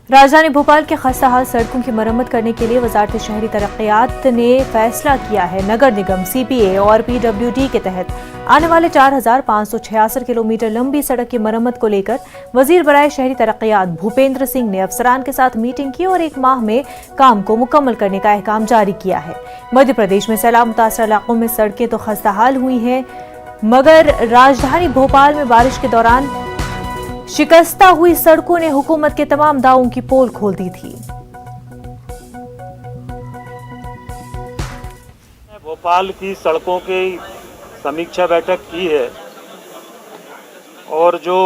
राजधानी भोपाल के खस्ताहाल सड़कों की मरम्मत करने के लिए वजारत शहरी तरक्यात ने फैसला किया है। नगर निगम, सीपीए और पीडब्ल्यूडी के तहत आने वाले 4,566 किलोमीटर लंबी सड़क की मरम्मत को लेकर वजीर बराए शहरी तरक्यात भूपेंद्र सिंह ने अफसरान के साथ मीटिंग की और 1 माह में काम को मुकम्मल करने का अहकाम जारी किया है। मध्य प्रदेश में सैलाब मुतासर इलाकों में सड़कें तो खस्ताहाल हुई हैं, मगर राजधानी भोपाल में बारिश के दौरान शिकस्ता हुई सड़कों ने हुकूमत के तमाम दावों की पोल खोल दी थी। भोपाल की सड़कों की समीक्षा बैठक की है और जो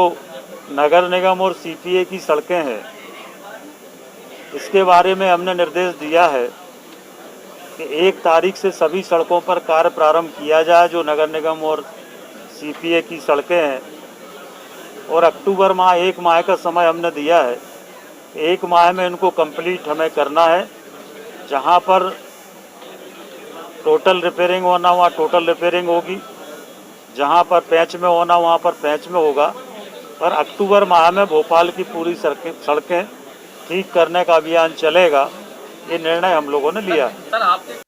नगर निगम और सीपीए की सड़कें हैं इसके बारे में हमने निर्देश दिया है कि 1 तारीख से सभी सड़कों पर कार्य प्रारंभ किया जाए जो नगर निगम और सीपीए की सड़कें हैं, और अक्टूबर माह 1 माह का समय हमने दिया है। 1 माह में इनको कंप्लीट हमें करना है। जहां पर टोटल रिपेयरिंग होना वहाँ टोटल रिपेयरिंग होगी, जहां पर पैच में होना वहाँ पर पैच में होगा। पर अक्टूबर माह में भोपाल की पूरी सड़कें ठीक करने का अभियान चलेगा, ये निर्णय हम लोगों ने लिया है।